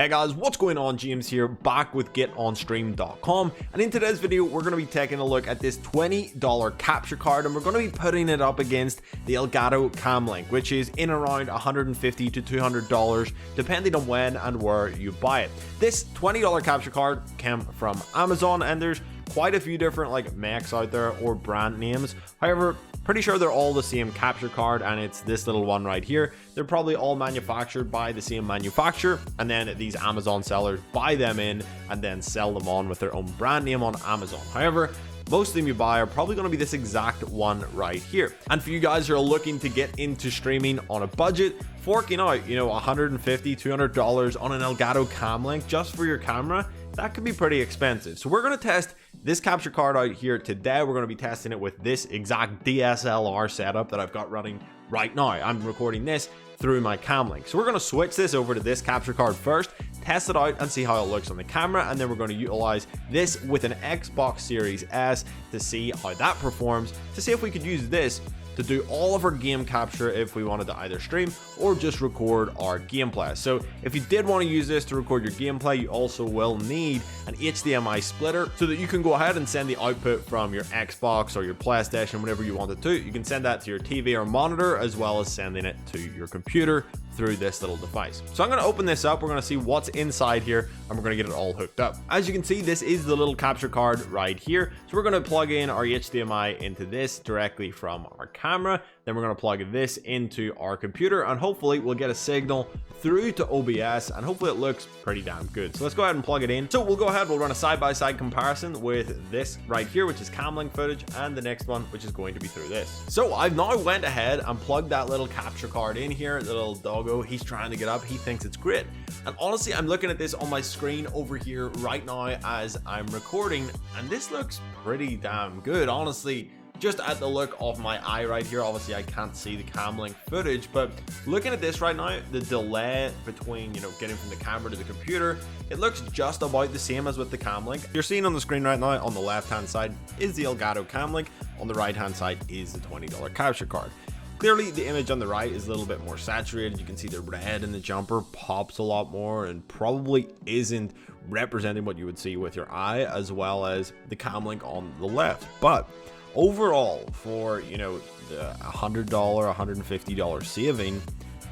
Hey guys, what's going on? James here, back with GetOnStream.com, and in today's video we're going to be taking a look at this $20 capture card, and we're going to be putting it up against the Elgato Camlink, which is in around $150 to $200 depending on when and where you buy it. This $20 capture card came from Amazon, and there's quite a few different like makes out there or brand names. However, pretty sure they're all the same capture card, and it's this little one right here. They're probably all manufactured by the same manufacturer, and then these Amazon sellers buy them in and then sell them on with their own brand name on Amazon. However, most of them you buy are probably going to be this exact one right here. And for you guys who are looking to get into streaming on a budget, forking out, $150, $200 on an Elgato Camlink just for your camera, that could be pretty expensive. So we're going to test this capture card out here today. We're going to be testing it with this exact DSLR setup that I've got running right now. I'm recording this through my Camlink. So we're going to switch this over to this capture card first, test it out and see how it looks on the camera, and then we're going to utilize this with an Xbox Series S to see how that performs, to see if we could use this to do all of our game capture if we wanted to either stream or just record our gameplay. So if you did want to use this to record your gameplay, you also will need an HDMI splitter so that you can go ahead and send the output from your Xbox or your PlayStation, whatever you want it to. You can send that to your TV or monitor, as well as sending it to your computer through this little device. So I'm going to open this up, we're going to see what's inside here, and we're going to get it all hooked up. As you can see, this is the little capture card right here. So we're going to plug in our HDMI into this directly from our camera. Then we're going to plug this into our computer, and hopefully we'll get a signal through to OBS, and hopefully it looks pretty damn good. So let's go ahead and plug it in. So we'll go ahead, we'll run a side-by-side comparison with this right here, which is Camlink footage, and the next one, which is going to be through this. So I've now went ahead and plugged that little capture card in here. The little doggo, he's trying to get up, he thinks it's great. And honestly, I'm looking at this on my screen over here right now as I'm recording, and this looks pretty damn good, honestly. Just at the look of my eye right here, obviously I can't see the Camlink footage, but looking at this right now, the delay between, getting from the camera to the computer, it looks just about the same as with the Camlink. You're seeing on the screen right now, on the left hand side is the Elgato Camlink, on the right hand side is the $20 capture card. Clearly the image on the right is a little bit more saturated. You can see the red in the jumper pops a lot more and probably isn't representing what you would see with your eye, as well as the Camlink on the left. But overall, for the $100 $150 saving,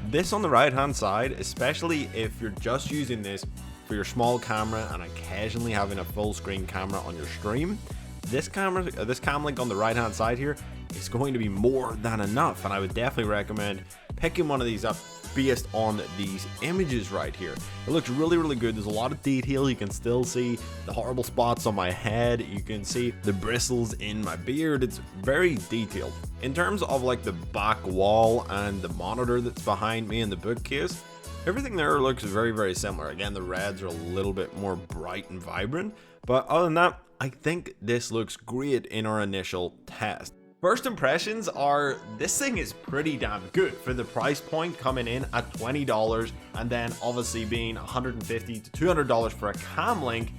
this on the right hand side, especially if you're just using this for your small camera and occasionally having a full screen camera on your stream, this Camlink on the right hand side here is going to be more than enough. And I would definitely recommend picking one of these up based on these images right here. It looks really good. There's a lot of detail. You can still see the horrible spots on my head, you can see the bristles in my beard. It's very detailed. In terms of like the back wall and the monitor that's behind me and the bookcase, everything there looks very similar. Again, the reds are a little bit more bright and vibrant, but other than that, I think this looks great in our initial test. First impressions are, this thing is pretty damn good for the price point, coming in at $20 and then obviously being $150 to $200 for a Camlink.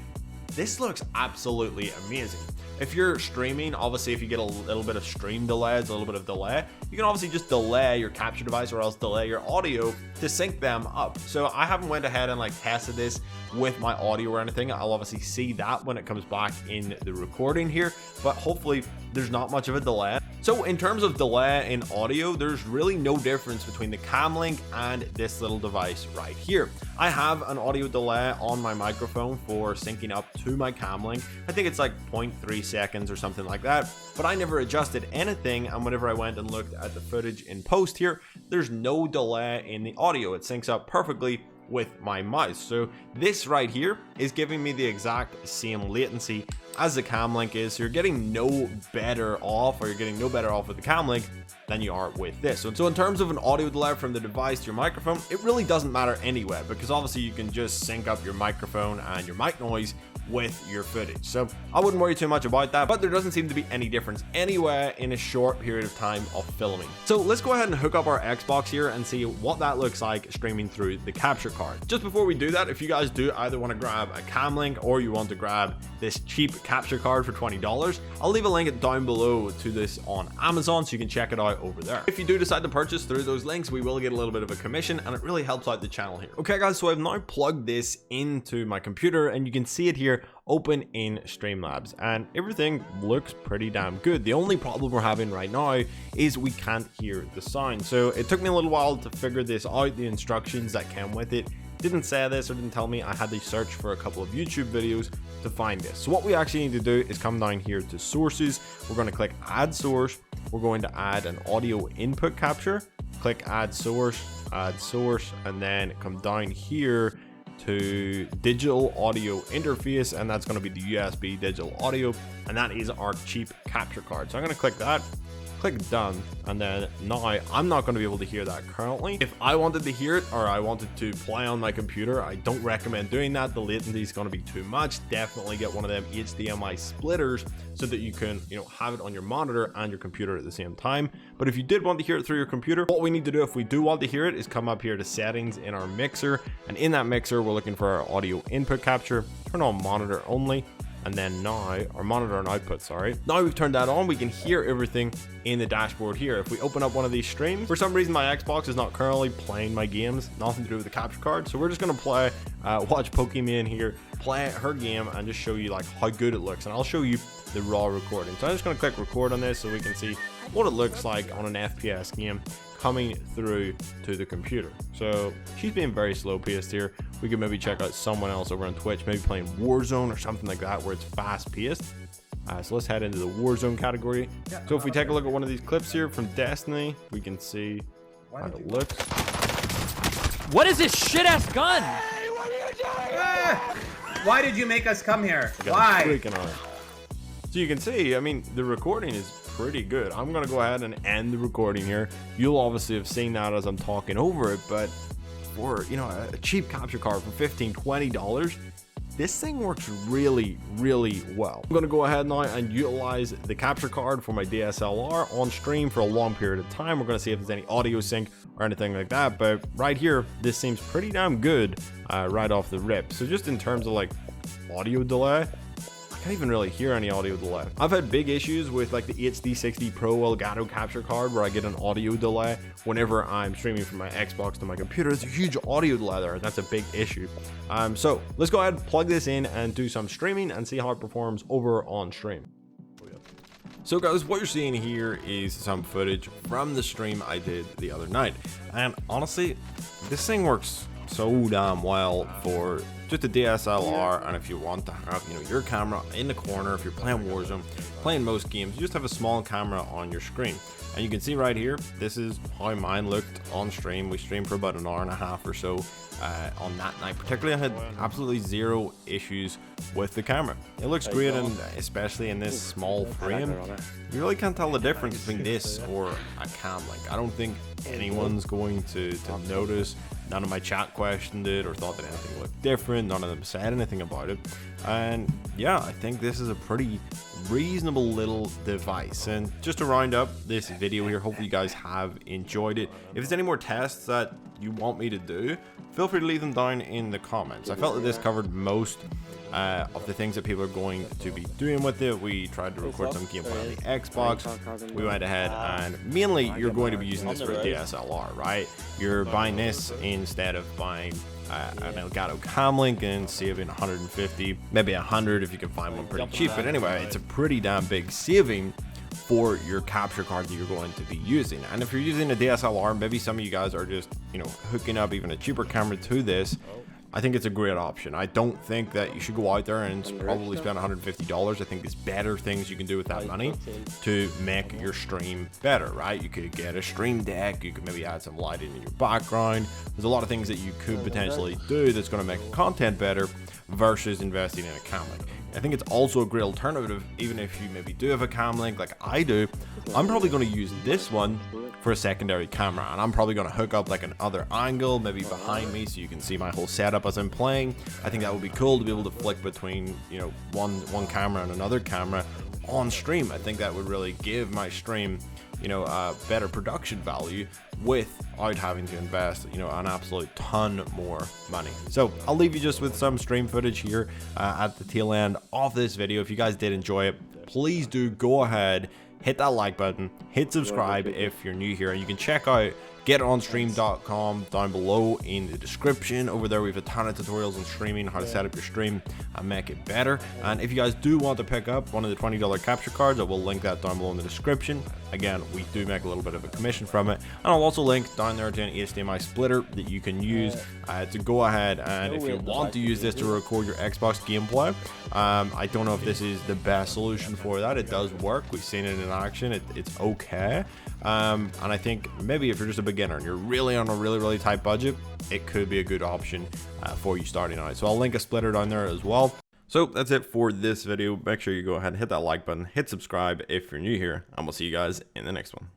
This looks absolutely amazing. If you're streaming, obviously if you get a little bit of stream delays, a little bit of delay, you can obviously just delay your capture device or else delay your audio to sync them up. So I haven't went ahead and like tested this with my audio or anything. I'll obviously see that when it comes back in the recording here, but hopefully there's not much of a delay. So in terms of delay in audio, there's really no difference between the Camlink and this little device right here. I have an audio delay on my microphone for syncing up to my Camlink. I think it's like 0.3 seconds or something like that, but I never adjusted anything, and whenever I went and looked at the footage in post here, there's no delay in the audio. It syncs up perfectly with my mouse. So this right here is giving me the exact same latency as the Camlink is. So you're getting no better off, or you're getting no better off with the Camlink than you are with this. So in terms of an audio delay from the device to your microphone, it really doesn't matter anyway, because obviously you can just sync up your microphone and your mic noise with your footage. So I wouldn't worry too much about that, but there doesn't seem to be any difference anywhere in a short period of time of filming. So let's go ahead and hook up our Xbox here and see what that looks like streaming through the capture card. Just before we do that, if you guys do either want to grab a Camlink or you want to grab this cheap capture card for $20. I'll leave a link down below to this on Amazon so you can check it out over there. If you do decide to purchase through those links, we will get a little bit of a commission, and it really helps out the channel here. Okay guys, so I've now plugged this into my computer, and you can see it here open in Streamlabs, and everything looks pretty damn good. The only problem we're having right now is we can't hear the sound. So it took me a little while to figure this out. The instructions that came with it didn't say this or didn't tell me. I had to search for a couple of YouTube videos to find this. So what we actually need to do is come down here to sources. We're going to click add source. We're going to add an audio input capture, click add source, and then come down here to digital audio interface, and that's going to be the USB digital audio, and that is our cheap capture card. So I'm going to click that, click done, and then now I'm not going to be able to hear that currently. If I wanted to hear it, or I wanted to play on my computer, I don't recommend doing that. The latency is going to be too much. Definitely get one of them HDMI splitters so that you can, have it on your monitor and your computer at the same time. But if you did want to hear it through your computer, what we need to do if we do want to hear it is come up here to settings in our mixer, and in that mixer we're looking for our audio input capture, turn on monitor only, and then now our monitor and output, now we've turned that on, we can hear everything in the dashboard here. If we open up one of these streams, for some reason my Xbox is not currently playing my games, nothing to do with the capture card, so we're just going to play watch Pokemon here play her game and just show you like how good it looks, and I'll show you the raw recording. So I'm just going to click record on this so we can see what it looks like on an FPS game coming through to the computer. So she's being very slow paced here. We could maybe check out someone else over on Twitch, maybe playing Warzone or something like that where it's fast paced. So let's head into the Warzone category. So if we take a look at one of these clips here from Destiny, we can see how it looks. What is this shit ass gun? Hey, what are you doing? Why did you make us come here? Why? Freaking out. So you can see, I mean, the recording is pretty good. I'm gonna go ahead and end the recording here. You'll obviously have seen that as I'm talking over it, but for a cheap capture card for $15-20, this thing works really well. I'm gonna go ahead now and utilize the capture card for my DSLR on stream for a long period of time. We're gonna see if there's any audio sync or anything like that, but right here this seems pretty damn good right off the rip. So just in terms of like audio delay, I can't even really hear any audio delay. I've had big issues with like the HD60 Pro Elgato capture card where I get an audio delay whenever I'm streaming from my Xbox to my computer. There's a huge audio delay there, and that's a big issue. So let's go ahead and plug this in and do some streaming and see how it performs over on stream. So guys, what you're seeing here is some footage from the stream I did the other night, and honestly this thing works so damn well for just a DSLR, and if you want to have your camera in the corner, if you're playing Warzone, playing most games, you just have a small camera on your screen. And you can see right here, this is how mine looked on stream. We streamed for about an hour and a half or so on that night. Particularly, I had absolutely zero issues with the camera. It looks great, and especially in this small frame, you really can't tell the difference between this or a Camlink. I don't think anyone's going to notice. None of my chat questioned it or thought that anything looked different. None of them said anything about it. And yeah, I think this is a pretty reasonable little device. And just to round up this video here, hopefully you guys have enjoyed it. If there's any more tests that you want me to do, feel free to leave them down in the comments. I felt that this covered most of the things that people are going to be doing with it. We tried to record some gameplay on the Xbox. We went ahead and mainly you're going to be using this for a DSLR, right? You're buying this instead of buying an Elgato Camlink and saving 150, maybe 100 if you can find one pretty cheap. But anyway, it's a pretty damn big saving for your capture card that you're going to be using. And if you're using a DSLR, maybe some of you guys are just hooking up even a cheaper camera to this, I think it's a great option. I don't think that you should go out there and probably spend $150. I think there's better things you can do with that money to make your stream better, right? You could get a stream deck, you could maybe add some lighting in your background. There's a lot of things that you could potentially do that's going to make content better versus investing in a Camlink. I think it's also a great alternative, even if you maybe do have a Camlink like I do. I'm probably going to use this one for a secondary camera, and I'm probably going to hook up like another angle maybe behind me so you can see my whole setup as I'm playing. I think that would be cool to be able to flick between one camera and another camera on stream. I think that would really give my stream a better production value without having to invest, you know, an absolute ton more money. So I'll leave you just with some stream footage here at the tail end of this video. If you guys did enjoy it, please do go ahead, hit that like button, hit subscribe if you're new here, and you can check out getonstream.com down below in the description. Over there we have a ton of tutorials on streaming, how to set up your stream and make it better. And if you guys do want to pick up one of the $20 capture cards, I will link that down below in the description. Again, we do make a little bit of a commission from it, and I'll also link down there to an HDMI splitter that you can use to go ahead, and if you want to use this to record your Xbox gameplay, I don't know if this is the best solution for that. It does work, we've seen it in action, it's okay. And I think maybe if you're just a beginner and you're really on a really tight budget, it could be a good option for you starting out. So I'll link a splitter down there as well. So that's it for this video. Make sure you go ahead and hit that like button, hit subscribe if you're new here, and we'll see you guys in the next one.